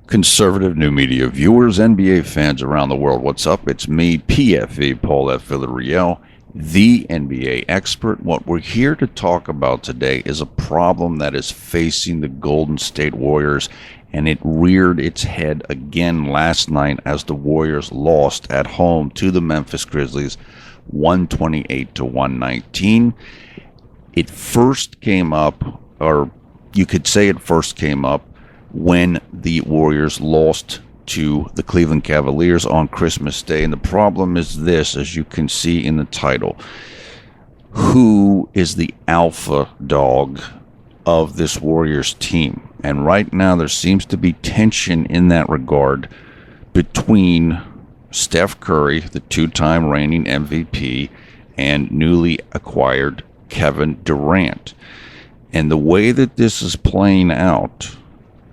Conservative new media viewers, NBA fans around the world, what's up? It's me, PFV, Paul F. Villarreal, the NBA expert. What we're here to talk about today is a problem that is facing the Golden State Warriors, and it reared its head again last night as the Warriors lost at home to the Memphis Grizzlies, 128-119. It first came up, or you could say it first came up, when the Warriors lost to the Cleveland Cavaliers on Christmas Day. And the problem is this, as you can see in the title: who is the alpha dog of this Warriors team? And right now there seems to be tension in that regard between Steph Curry, the two-time reigning MVP, and newly acquired Kevin Durant. And the way that this is playing out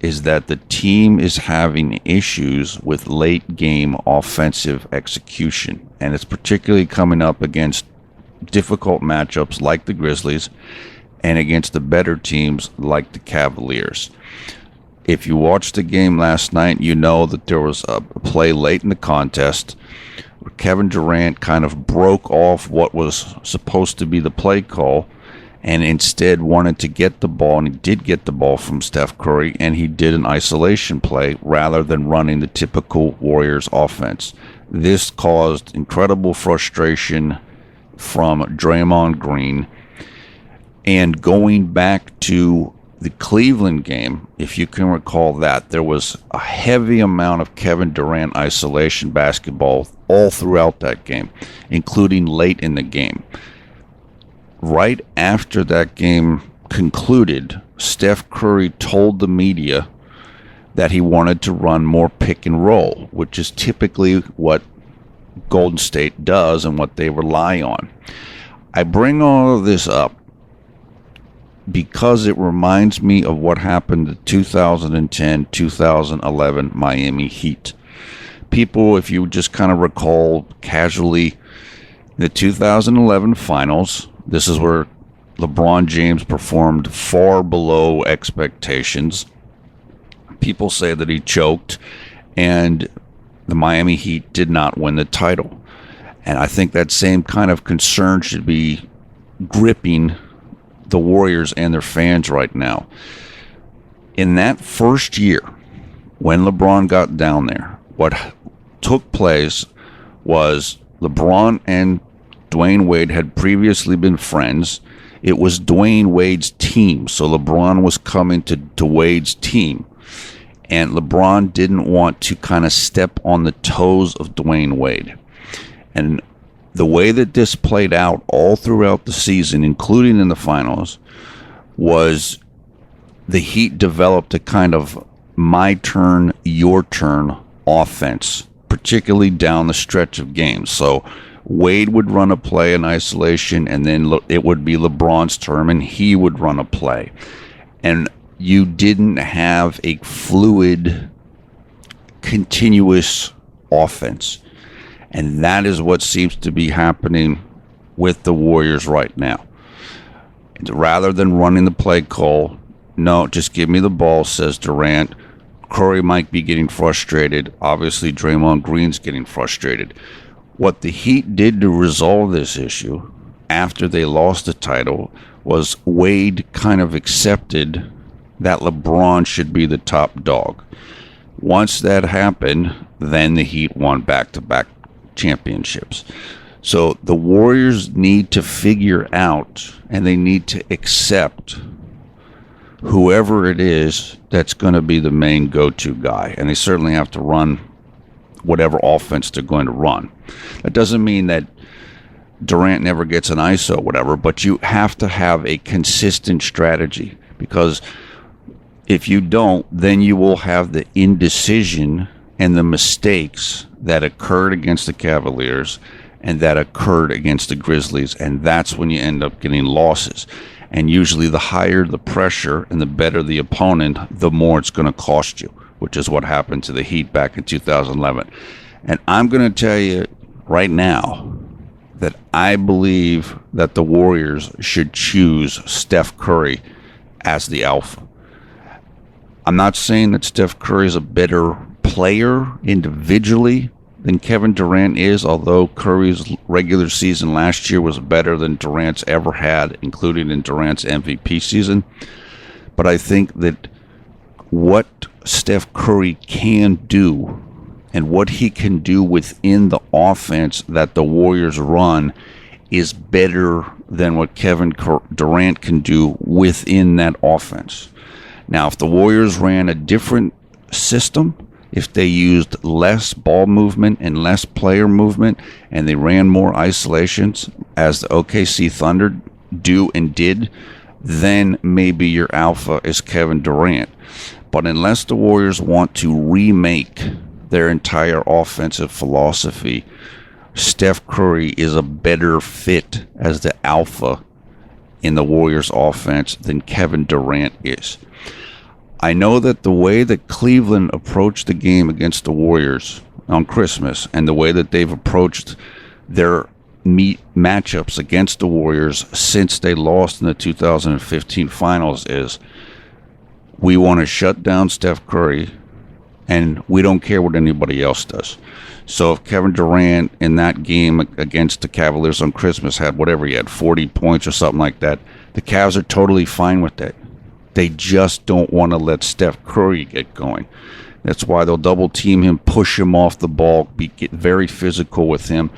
is that the team is having issues with late game offensive execution. And it's particularly coming up against difficult matchups like the Grizzlies and against the better teams like the Cavaliers. If you watched the game last night, you know that there was a play late in the contest where Kevin Durant kind of broke off what was supposed to be the play call and instead wanted to get the ball, and he did get the ball from Steph Curry, and he did an isolation play rather than running the typical Warriors offense. This caused incredible frustration from Draymond Green. And going back to the Cleveland game, if you can recall that, there was a heavy amount of Kevin Durant isolation basketball all throughout that game, including late in the game. Right after that game concluded, Steph Curry told the media that he wanted to run more pick and roll, which is typically what Golden State does and what they rely on. I bring all of this up because it reminds me of what happened to 2010-2011 Miami Heat. People, if you just kind of recall casually, the 2011 finals, this is where LeBron James performed far below expectations. People say that he choked, and the Miami Heat did not win the title. And I think that same kind of concern should be gripping the Warriors and their fans right now. In that first year, when LeBron got down there, what took place was LeBron and Dwayne Wade had previously been friends. It was Dwayne Wade's team, so LeBron was coming to Wade's team. And LeBron didn't want to kind of step on the toes of Dwayne Wade. And the way that this played out all throughout the season, including in the finals, was the Heat developed a kind of my turn, your turn offense, particularly down the stretch of games. So Wade would run a play in isolation, and then it would be LeBron's turn, and he would run a play. And you didn't have a fluid, continuous offense. And that is what seems to be happening with the Warriors right now. Rather than running the play call, no, just give me the ball, says Durant. Curry might be getting frustrated. Obviously, Draymond Green's getting frustrated. What the Heat did to resolve this issue after they lost the title was Wade kind of accepted that LeBron should be the top dog. Once that happened, then the Heat won back-to-back championships. So the Warriors need to figure out, and they need to accept whoever it is that's going to be the main go-to guy. And they certainly have to run whatever offense they're going to run. That doesn't mean that Durant never gets an ISO or whatever, but you have to have a consistent strategy, because if you don't, then you will have the indecision and the mistakes that occurred against the Cavaliers and that occurred against the Grizzlies, and that's when you end up getting losses. And usually the higher the pressure and the better the opponent, the more it's going to cost you, which is what happened to the Heat back in 2011. And I'm going to tell you right now that I believe that the Warriors should choose Steph Curry as the alpha. I'm not saying that Steph Curry is a better player individually than Kevin Durant is, although Curry's regular season last year was better than Durant's ever had, including in Durant's MVP season. But I think that what Steph Curry can do and what he can do within the offense that the Warriors run is better than what Kevin Durant can do within that offense. Now, if the Warriors ran a different system, if they used less ball movement and less player movement, and they ran more isolations, as the OKC Thunder do and did, then maybe your alpha is Kevin Durant. But unless the Warriors want to remake their entire offensive philosophy, Steph Curry is a better fit as the alpha in the Warriors offense than Kevin Durant is. I know that the way that Cleveland approached the game against the Warriors on Christmas and the way that they've approached their matchups against the Warriors since they lost in the 2015 finals is we want to shut down Steph Curry and we don't care what anybody else does. So if Kevin Durant in that game against the Cavaliers on Christmas had whatever he had, 40 points or something like that, the Cavs are totally fine with that. They just don't want to let Steph Curry get going. That's why they'll double team him, push him off the ball, get very physical with him.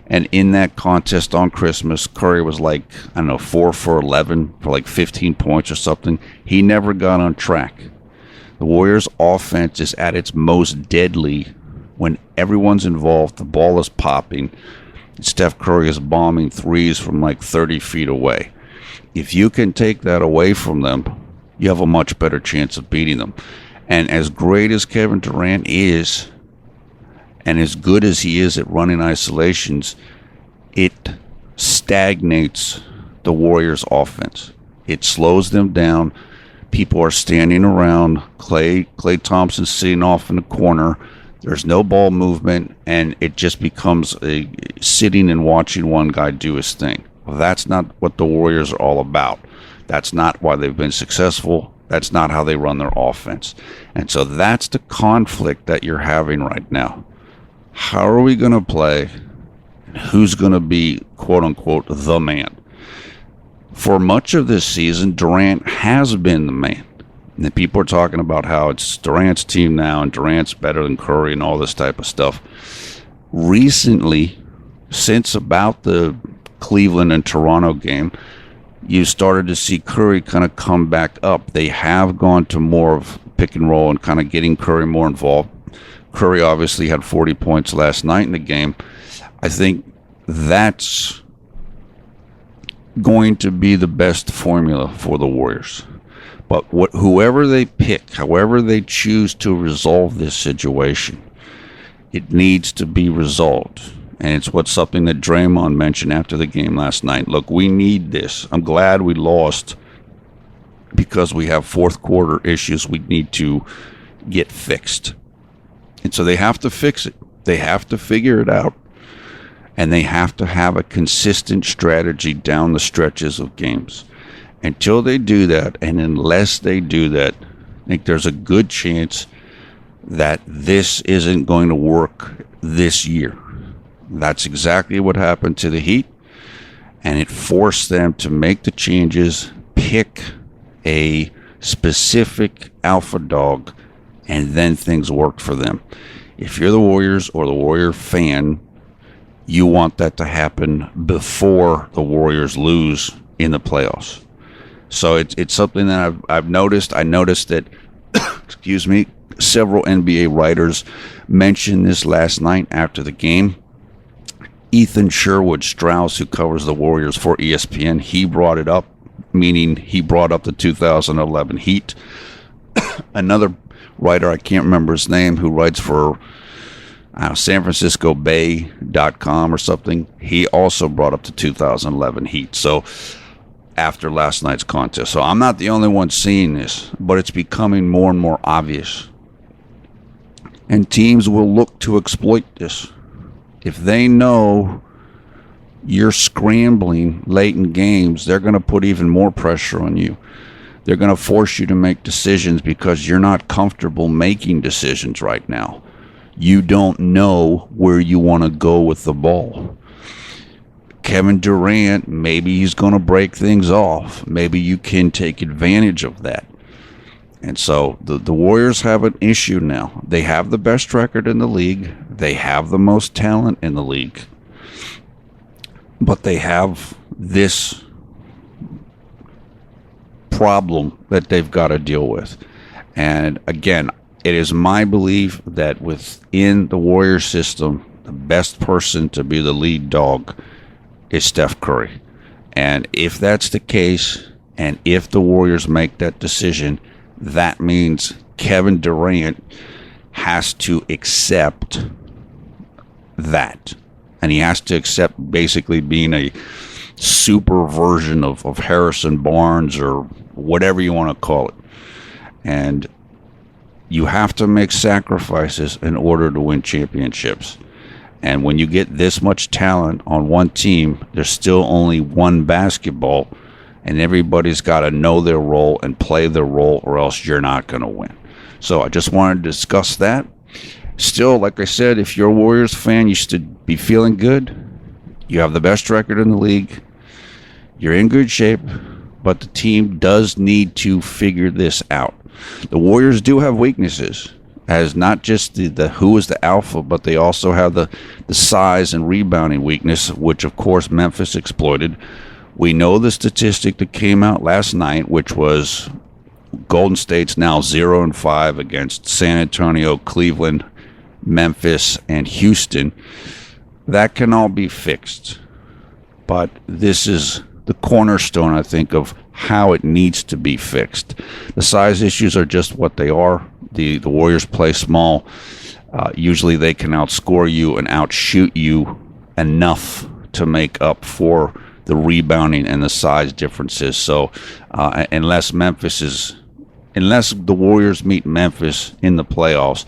And in that contest on Christmas, Curry was like, 4 for 11 for like 15 points or something. He never got on track. The Warriors' offense is at its most deadly when everyone's involved, the ball is popping, Steph Curry is bombing threes from like 30 feet away. If you can take that away from them, you have a much better chance of beating them. And as great as Kevin Durant is, and as good as he is at running isolations, it stagnates the Warriors' offense. It slows them down. People are standing around. Klay Thompson sitting off in the corner. There's no ball movement, and it just becomes a sitting and watching one guy do his thing. Well, that's not what the Warriors are all about. That's not why they've been successful. That's not how they run their offense. And so that's the conflict that you're having right now. How are we going to play? Who's going to be, quote-unquote, the man? For much of this season, Durant has been the man. And people are talking about how it's Durant's team now and Durant's better than Curry and all this type of stuff. Recently, since about the Cleveland and Toronto game, you started to see Curry kind of come back up. They have gone to more of pick and roll and kind of getting Curry more involved. Curry obviously had 40 points last night in the game. I think that's going to be the best formula for the Warriors. But whoever they pick, however they choose to resolve this situation, it needs to be resolved. And it's something that Draymond mentioned after the game last night. Look, we need this. I'm glad we lost because we have fourth quarter issues we need to get fixed. And so they have to fix it. They have to figure it out. And they have to have a consistent strategy down the stretches of games. Until they do that, and unless they do that, I think there's a good chance that this isn't going to work this year. That's exactly what happened to the Heat, and it forced them to make the changes, pick a specific alpha dog, and then things worked for them. If you're the Warriors or the Warrior fan, you want that to happen before the Warriors lose in the playoffs. So it's something that I've noticed. I noticed that, excuse me, several NBA writers mentioned this last night after the game. Ethan Sherwood-Strauss, who covers the Warriors for ESPN, he brought it up, meaning he brought up the 2011 Heat. Another writer, I can't remember his name, who writes for SanFranciscoBay.com or something, he also brought up the 2011 Heat. So after last night's contest. So I'm not the only one seeing this, but it's becoming more and more obvious. And teams will look to exploit this. If they know you're scrambling late in games, they're going to put even more pressure on you. They're going to force you to make decisions because you're not comfortable making decisions right now. You don't know where you want to go with the ball. Kevin Durant, maybe he's going to break things off. Maybe you can take advantage of that. And so the Warriors have an issue now. They have the best record in the league. They have the most talent in the league. But they have this problem that they've got to deal with. And again, it is my belief that within the Warriors system, the best person to be the lead dog is Steph Curry. And if that's the case, and if the Warriors make that decision, that means Kevin Durant has to accept that. And he has to accept basically being a super version of Harrison Barnes or whatever you want to call it. And you have to make sacrifices in order to win championships. And when you get this much talent on one team, there's still only one basketball, and everybody's got to know their role and play their role, or else you're not going to win. So I just wanted to discuss that. Still, like I said, if you're a Warriors fan, you should be feeling good. You have the best record in the league. You're in good shape, but the team does need to figure this out. The Warriors do have weaknesses, as not just the who is the alpha, but they also have the size and rebounding weakness, which of course Memphis exploited. We know the statistic that came out last night, which was Golden State's now 0-5 against San Antonio, Cleveland, Memphis, and Houston. That can all be fixed. But this is the cornerstone, I think, of how it needs to be fixed. The size issues are just what they are. The Warriors play small. Usually they can outscore you and outshoot you enough to make up for the rebounding and the size differences. So unless the Warriors meet Memphis in the playoffs,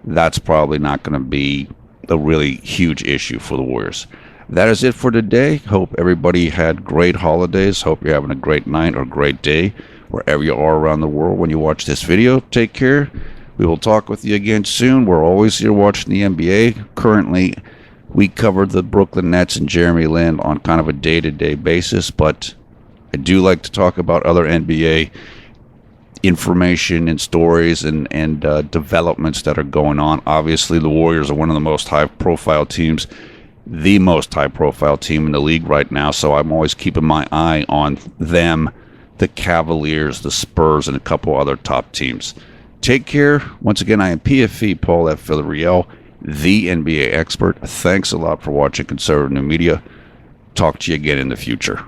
that's probably not going to be a really huge issue for the Warriors. That is it for today. Hope everybody had great holidays. Hope you're having a great night or great day wherever you are around the world when you watch this video. Take care. We will talk with you again soon. We're always here watching the NBA. Currently, we cover the Brooklyn Nets and Jeremy Lin on kind of a day-to-day basis, but I do like to talk about other NBA information and stories and developments that are going on. Obviously, the Warriors are one of the most high-profile teams, the most high-profile team in the league right now, so I'm always keeping my eye on them, the Cavaliers, the Spurs, and a couple other top teams. Take care. Once again, I am PFE Paul at Villarreal, the NBA expert. Thanks a lot for watching Conservative New Media. Talk to you again in the future.